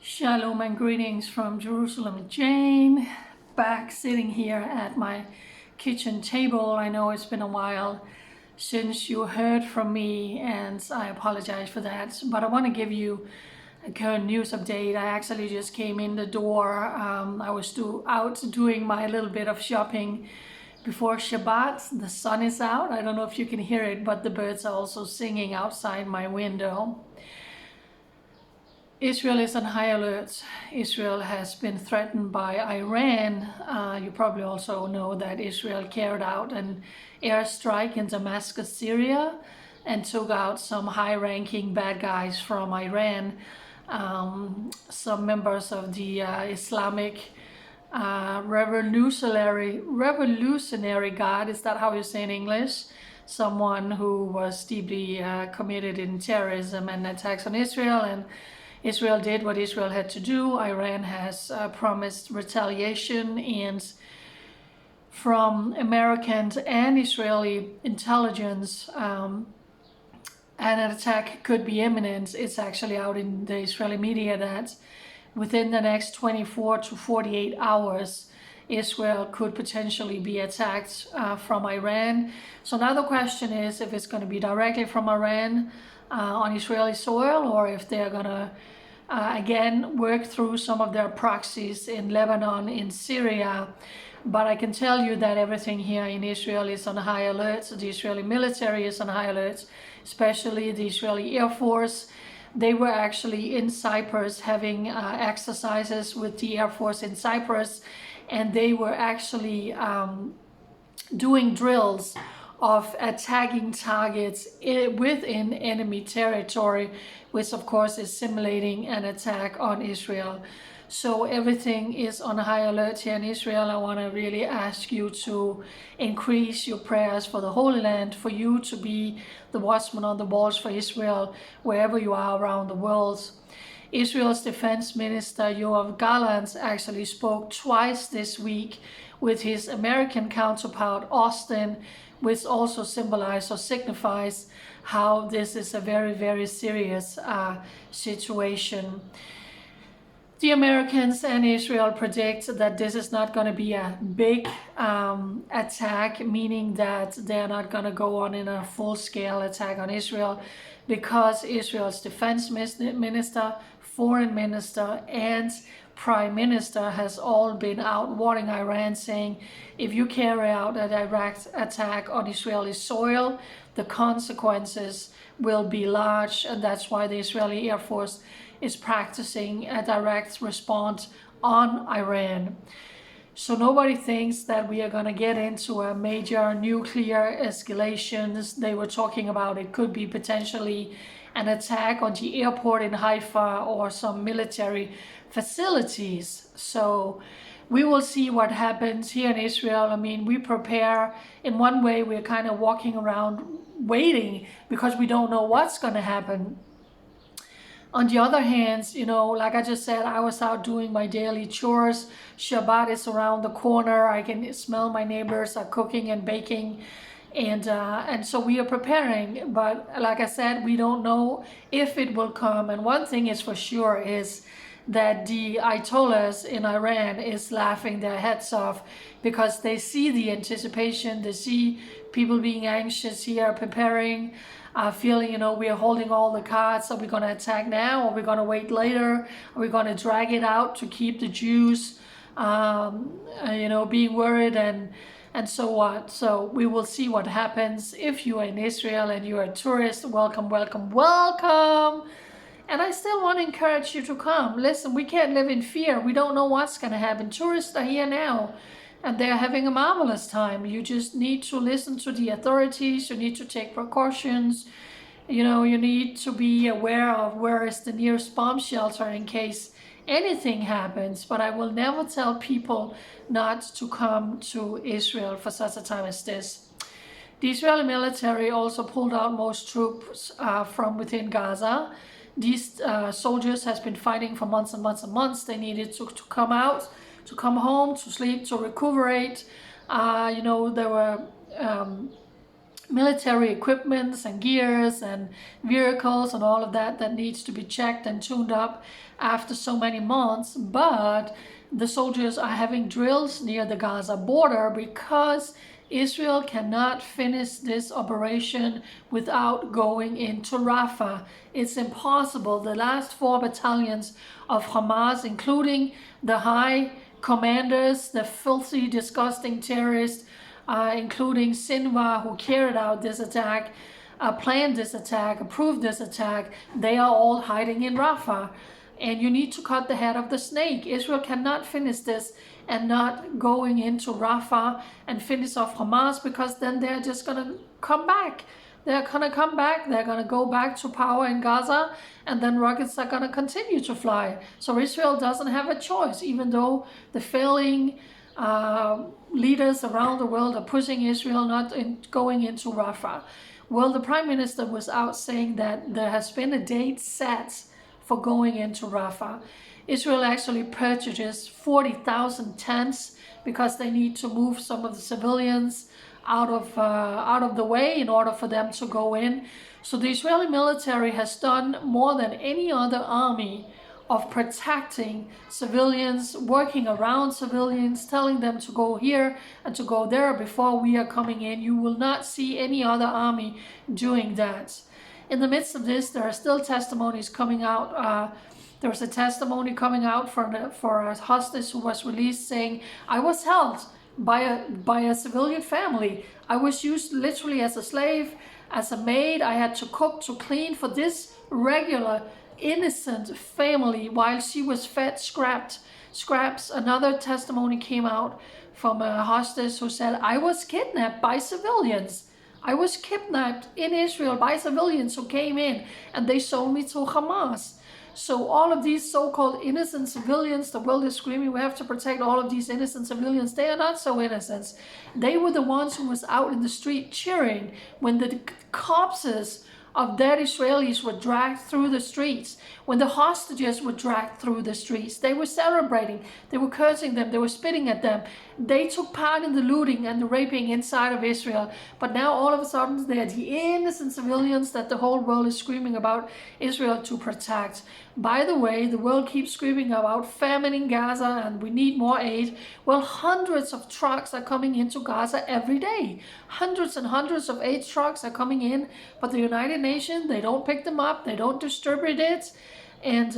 Shalom and greetings from Jerusalem. Jane, back sitting here at my kitchen table. I know it's been a while since you heard from me and I apologize for that, but I want to give you a current news update. I actually just came in the door. I was out doing my little bit of shopping before Shabbat. The sun is out. I don't know if you can hear it, but the birds are also singing outside my window. Israel is on high alert. Israel has been threatened by Iran. You probably also know that Israel carried out an airstrike in Damascus, Syria, and took out some high-ranking bad guys from Iran. Some members of the Islamic Revolutionary Guard, is that how you say in English? Someone who was deeply committed in terrorism and attacks on Israel, and Israel did what Israel had to do. Iran has promised retaliation, and from American and Israeli intelligence, an attack could be imminent. It's actually out in the Israeli media that within the next 24 to 48 hours, Israel could potentially be attacked from Iran. So now the question is if it's going to be directly from Iran on Israeli soil, or if they're going to again work through some of their proxies in Lebanon, in Syria. But I can tell you that everything here in Israel is on high alert. The Israeli military is on high alert, especially the Israeli Air Force. They were actually in Cyprus having exercises with the Air Force in Cyprus, and they were actually doing drills of attacking targets within enemy territory, which of course is simulating an attack on Israel. So everything is on high alert here in Israel. I want to really ask you to increase your prayers for the Holy Land, for you to be the watchman on the walls for Israel wherever you are around the world. Israel's defense minister Yoav Gallant actually spoke twice this week with his American counterpart Austin, which also symbolizes or signifies how this is a very, very serious situation. The Americans and Israel predict that this is not going to be a big attack, meaning that they're not going to go on in a full-scale attack on Israel, because Israel's defense minister, foreign minister, and prime minister has all been out warning Iran, saying if you carry out a direct attack on Israeli soil, the consequences will be large, and that's why the Israeli Air Force is practicing a direct response on Iran. So nobody thinks that we are going to get into a major nuclear escalation. They were talking about it could be potentially an attack on the airport in Haifa or some military facilities. So we will see what happens here in Israel. I mean, we prepare in one way. We're kind of walking around waiting because we don't know what's going to happen. On the other hand, you know, like I just said, I was out doing my daily chores. Shabbat is around the corner. I can smell my neighbors are cooking and baking. And so we are preparing. But like I said, we don't know if it will come. And one thing is for sure is that the Ayatollahs in Iran is laughing their heads off because they see the anticipation. They see people being anxious here, preparing, feeling, you know, we are holding all the cards. Are we going to attack now? Or are we going to wait later? Are we going to drag it out to keep the Jews, you know, being worried and so on? So we will see what happens. If you are in Israel and you are a tourist, welcome, welcome, welcome. And I still want to encourage you to come. Listen, we can't live in fear. We don't know what's going to happen. Tourists are here now, and they're having a marvelous time. You just need to listen to the authorities. You need to take precautions. You know, you need to be aware of where is the nearest bomb shelter in case anything happens. But I will never tell people not to come to Israel for such a time as this. The Israeli military also pulled out most troops from within Gaza. These soldiers has been fighting for months and months and months. They needed to come out, to come home, to sleep, to recuperate. You know, there were military equipments and gears and vehicles and all of that that needs to be checked and tuned up after so many months. But the soldiers are having drills near the Gaza border because Israel cannot finish this operation without going into Rafah. It's impossible. The last 4 battalions of Hamas, including the high commanders, the filthy, disgusting terrorists, including Sinwar, who carried out this attack, planned this attack, approved this attack, they are all hiding in Rafah. And you need to cut the head of the snake. Israel cannot finish this and not going into Rafah and finish off Hamas, because then they're just going to come back. They're going to come back. They're going to go back to power in Gaza, and then rockets are going to continue to fly. So Israel doesn't have a choice, even though the failing leaders around the world are pushing Israel not going into Rafah. Well, the Prime Minister was out saying that there has been a date set for going into Rafah. Israel actually purchases 40,000 tents because they need to move some of the civilians out of the way in order for them to go in. So the Israeli military has done more than any other army of protecting civilians, working around civilians, telling them to go here and to go there before we are coming in. You will not see any other army doing that. In the midst of this, there are still testimonies coming out. There was a testimony coming out for a hostage who was released saying, I was held by a civilian family. I was used literally as a slave, as a maid. I had to cook, to clean for this regular innocent family while she was fed scraps. Another testimony came out from a hostage who said, I was kidnapped by civilians. I was kidnapped in Israel by civilians who came in and they sold me to Hamas. So all of these so-called innocent civilians, the world is screaming, we have to protect all of these innocent civilians. They are not so innocent. They were the ones who was out in the street cheering when the corpses of dead Israelis were dragged through the streets, when the hostages were dragged through the streets. They were celebrating, they were cursing them, they were spitting at them. They took part in the looting and the raping inside of Israel. But now all of a sudden they are the innocent civilians that the whole world is screaming about Israel to protect. By the way, the world keeps screaming about famine in Gaza and we need more aid. Well, hundreds of trucks are coming into Gaza every day. Hundreds and hundreds of aid trucks are coming in, but the United Nations, they don't pick them up, they don't distribute it. And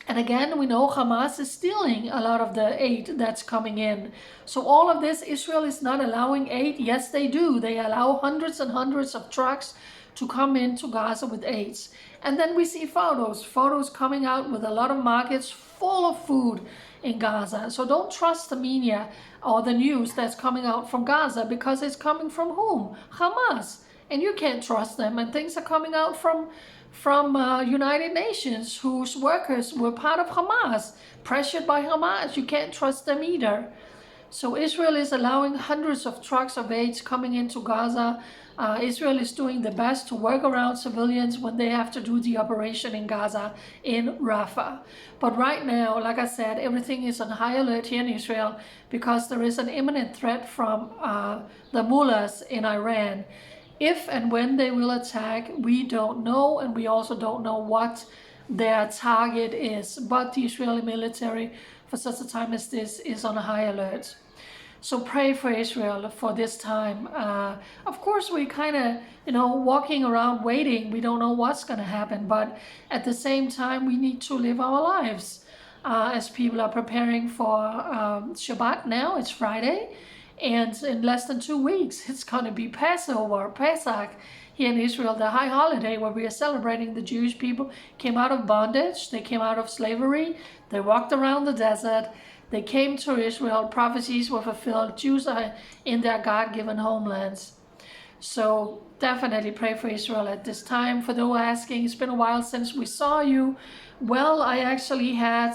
again, we know Hamas is stealing a lot of the aid that's coming in. So all of this, Israel is not allowing aid. Yes, they do. They allow hundreds and hundreds of trucks to come into Gaza with aids. And then we see photos coming out with a lot of markets full of food in Gaza. So don't trust the media or the news that's coming out from Gaza, because it's coming from whom? Hamas. And you can't trust them. And things are coming out from United Nations, whose workers were part of Hamas, pressured by Hamas. You can't trust them either. So Israel is allowing hundreds of trucks of aid coming into Gaza. Israel is doing the best to work around civilians when they have to do the operation in Gaza, in Rafah. But right now, like I said, everything is on high alert here in Israel because there is an imminent threat from the mullahs in Iran. If and when they will attack, we don't know, and we also don't know what their target is. But the Israeli military, for such a time as this, is on a high alert. So pray for Israel for this time. Of course, we kind of, walking around waiting. We don't know what's going to happen. But at the same time, we need to live our lives as people are preparing for Shabbat now. It's Friday. And in less than 2 weeks, it's going to be Passover, Pesach, here in Israel, the high holiday where we are celebrating the Jewish people came out of bondage, they came out of slavery, they walked around the desert, they came to Israel, prophecies were fulfilled, Jews are in their God-given homelands. So definitely pray for Israel at this time. For those asking, it's been a while since we saw you. Well, I actually had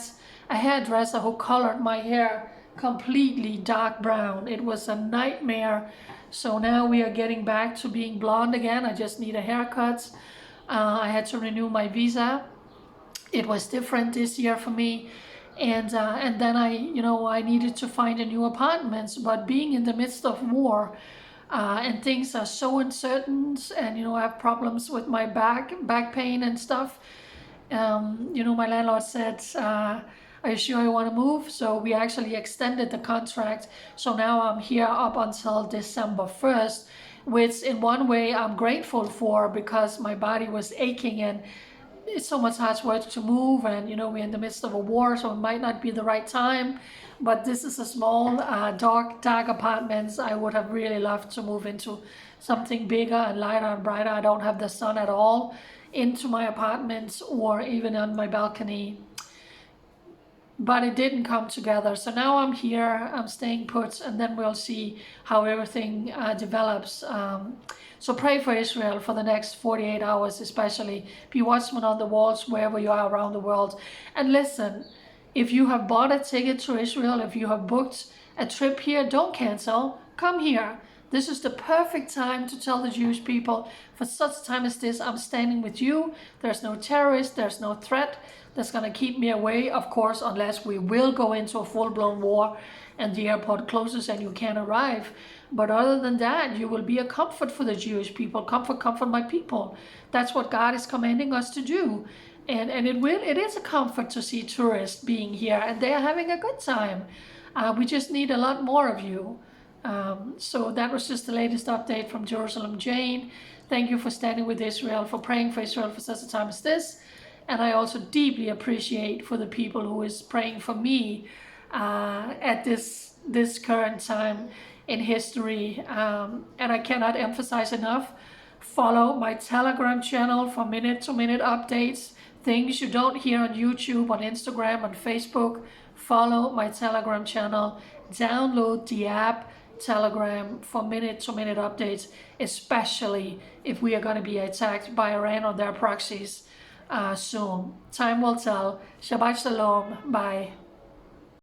a hairdresser who colored my hair completely dark brown. It was a nightmare. So now we are getting back to being blonde again. I just need a haircut. I had to renew my visa. It was different this year for me. And then I needed to find a new apartment. But being in the midst of war, and things are so uncertain, and I have problems with my back pain and stuff. My landlord said, are you sure you want to move? So we actually extended the contract. So now I'm here up until December 1st, which in one way I'm grateful for, because my body was aching and it's so much hard work to move, and we're in the midst of a war, so it might not be the right time. But this is a small dark apartments. I would have really loved to move into something bigger and lighter and brighter. I don't have the sun at all into my apartments or even on my balcony, but it didn't come together. So now I'm here, I'm staying put, and then we'll see how everything develops. So pray for Israel for the next 48 hours, especially. Be watchman on the walls wherever you are around the world. And listen, if you have bought a ticket to Israel, if you have booked a trip here, don't cancel. Come here. This is the perfect time to tell the Jewish people, for such a time as this, I'm standing with you. There's no terrorist, there's no threat that's going to keep me away, of course, unless we will go into a full-blown war and the airport closes and you can't arrive. But other than that, you will be a comfort for the Jewish people. Comfort my people. That's what God is commanding us to do. And it is a comfort to see tourists being here, and they are having a good time. We just need a lot more of you. So that was just the latest update from Jerusalem. Jane, thank you for standing with Israel, for praying for Israel for such a time as this. And I also deeply appreciate for the people who is praying for me at this current time in history. And I cannot emphasize enough, follow my Telegram channel for minute-to-minute updates, things you don't hear on YouTube, on Instagram, on Facebook. Follow my Telegram channel, download the app Telegram for minute-to-minute updates, especially if we are going to be attacked by Iran or their proxies soon. Time will tell. Shabbat Shalom. Bye.